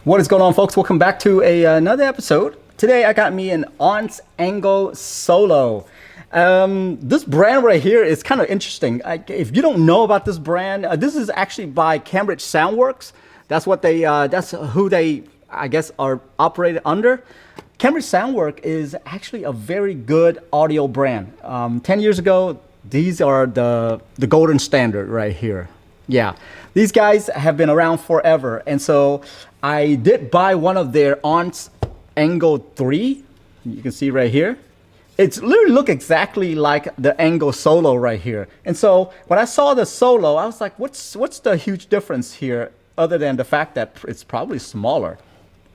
What is going on, folks? Welcome back to another episode. Today I got me an OontZ Angle Solo. This brand right here is kind of interesting. If you don't know about this brand, this is actually by Cambridge Soundworks. That's what that's who they, I guess, are operated under. Cambridge Soundworks is actually a very good audio brand. 10 years ago, these are the golden standard right here. Yeah, these guys have been around forever, and so I did buy one of their OontZ Angle 3. You can see right here. It's literally look exactly like the Angle Solo right here. And so when I saw the Solo, I was like, what's the huge difference here other than the fact that it's probably smaller?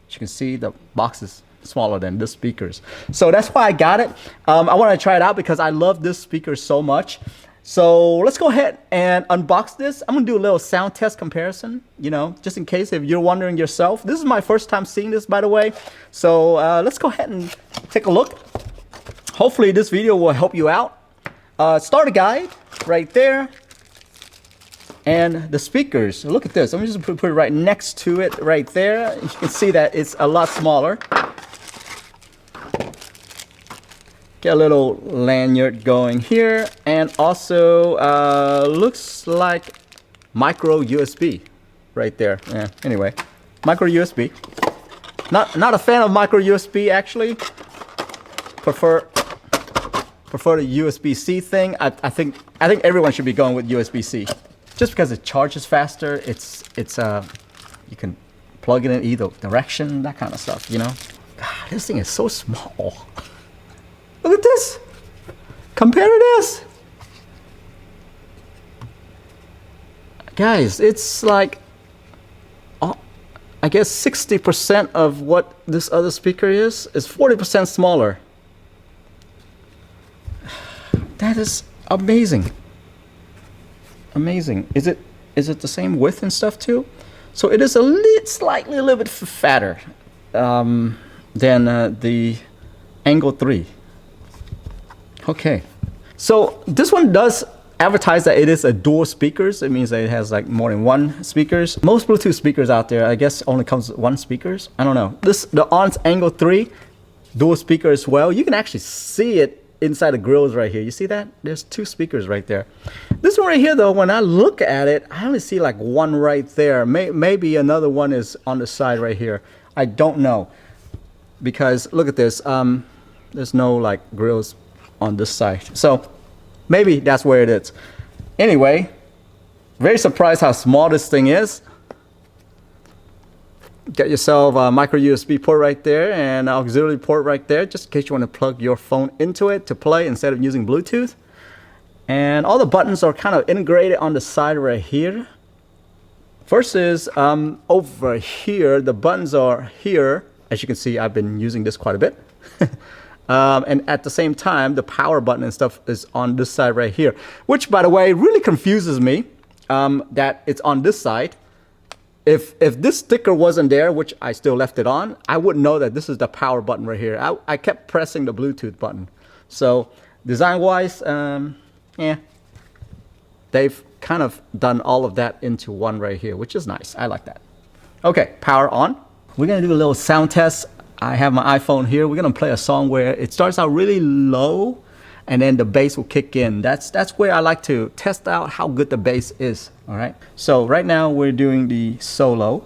As you can see, the box is smaller than the speakers. So that's why I got it. I want to try it out because I love this speaker so much. So let's go ahead and unbox this. I'm gonna do a little sound test comparison, you know, just in case if you're wondering yourself. This is my first time seeing this, by the way. So let's go ahead and take a look. Hopefully this video will help you out. Starter guide right there. And the speakers, look at this. Let me just put it right next to it right there. You can see that it's a lot smaller. Get a little lanyard going here, and also looks like micro USB right there. Yeah, anyway, micro USB. Not a fan of micro USB actually. Prefer the USB-C thing. I think everyone should be going with USB-C, just because it charges faster. It's you can plug it in either direction, that kind of stuff. You know, God, this thing is so small. Look at this. Compare to this. Guys, it's like, I guess 60% of what this other speaker is 40% smaller. That is amazing. Amazing. Is it the same width and stuff too? So it is slightly a little bit fatter than the Angle 3. Okay, so this one does advertise that it is a dual speakers. It means that it has like more than one speakers. Most Bluetooth speakers out there, I guess, only comes with one speakers. I don't know. The OontZ Angle 3 dual speaker as well. You can actually see it inside the grills right here. You see that? There's two speakers right there. This one right here, though, when I look at it, I only see like one right there. Maybe another one is on the side right here. I don't know, because look at this. There's no like grills on this side, so maybe that's where it is. Anyway, very surprised how small this thing is. Get yourself a micro USB port right there and auxiliary port right there, just in case you want to plug your phone into it to play instead of using Bluetooth. And all the buttons are kind of integrated on the side right here. First is over here, the buttons are here. As you can see, I've been using this quite a bit. And at the same time, the power button and stuff is on this side right here, which, by the way, really confuses me that it's on this side. If this sticker wasn't there, which I still left it on, I wouldn't know that this is the power button right here. I kept pressing the Bluetooth button. So design-wise, yeah, they've kind of done all of that into one right here, which is nice. I like that. Okay, power on. We're going to do a little sound test. I have my iPhone here. We're gonna play a song where it starts out really low and then the bass will kick in. That's where I like to test out how good the bass is. All right. So right now we're doing the solo.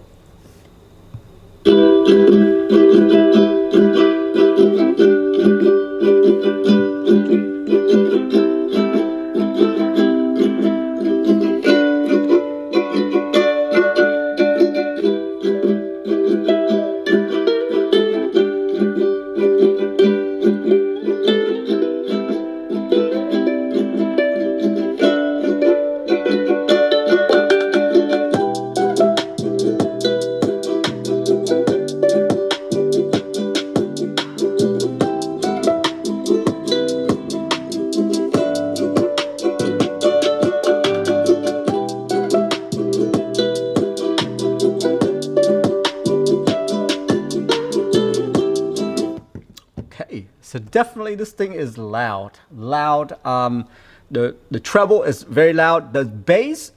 So definitely this thing is loud. The treble is very loud. The bass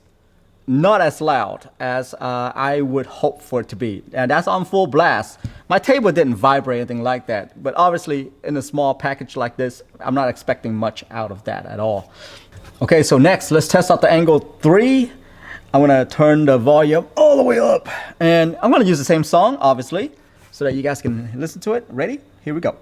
not as loud as I would hope for it to be. And that's on full blast. My table didn't vibrate or anything like that. But obviously, in a small package like this, I'm not expecting much out of that at all. Okay, so next, let's test out the Angle 3. I'm gonna turn the volume all the way up. And I'm gonna use the same song, obviously, so that you guys can listen to it. Ready? Here we go.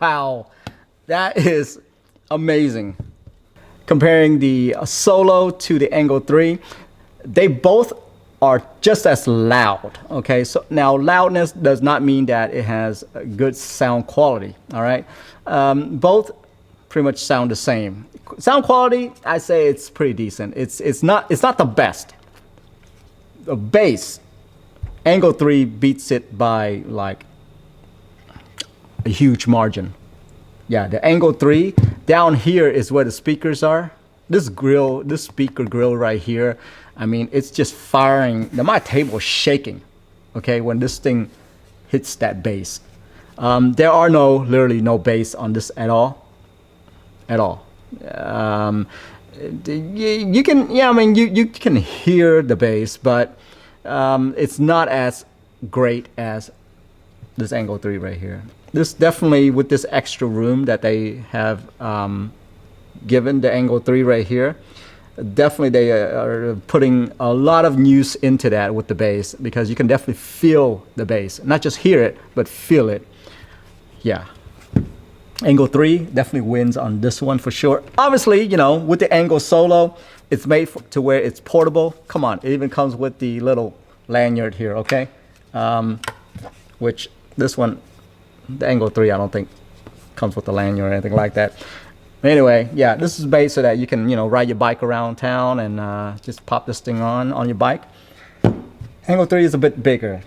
Wow, that is amazing. Comparing the Solo to the Angle 3, they both are just as loud. Okay, so now loudness does not mean that it has a good sound quality. All right, both pretty much sound the same. Sound quality, I say it's pretty decent. It's not the best. The bass, Angle 3 beats it by like a huge margin. Yeah, the Angle 3 down here is where the speakers are. This speaker grill right here, I mean, it's just firing. My table is shaking, okay, when this thing hits that bass. There are literally no bass on this at all. You can, yeah, I mean, you can hear the bass, but it's not as great as this Angle 3 right here. This definitely, with this extra room that they have given the Angle 3 right here, definitely they are putting a lot of use into that with the bass, because you can definitely feel the bass, not just hear it, but feel it. Yeah, Angle 3 definitely wins on this one for sure. Obviously, you know, with the Angle Solo, it's made to where it's portable. Come on, it even comes with the little lanyard here, okay? Which this one, the Angle 3, I don't think comes with the lanyard or anything like that. Anyway, yeah, this is made so that you can, you know, ride your bike around town and just pop this thing on your bike. Angle 3 is a bit bigger,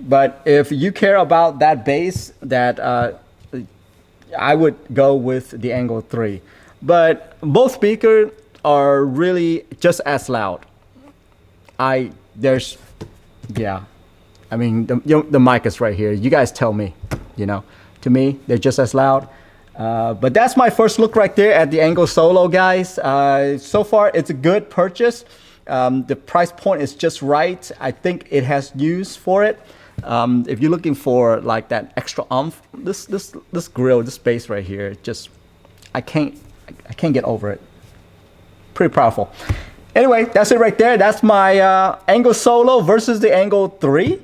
but if you care about that bass, that I would go with the Angle 3. But both speakers are really just as loud. Yeah, I mean, the mic is right here. You guys tell me, you know. To me, they're just as loud. But that's my first look right there at the Angle Solo, guys. So far, it's a good purchase. The price point is just right. I think it has use for it. If you're looking for like that extra oomph, this grill, this bass right here, just I can't get over it. Pretty powerful. Anyway, that's it right there. That's my Angle Solo versus the Angle 3.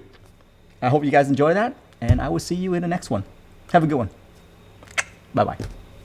I hope you guys enjoy that, and I will see you in the next one. Have a good one. Bye-bye.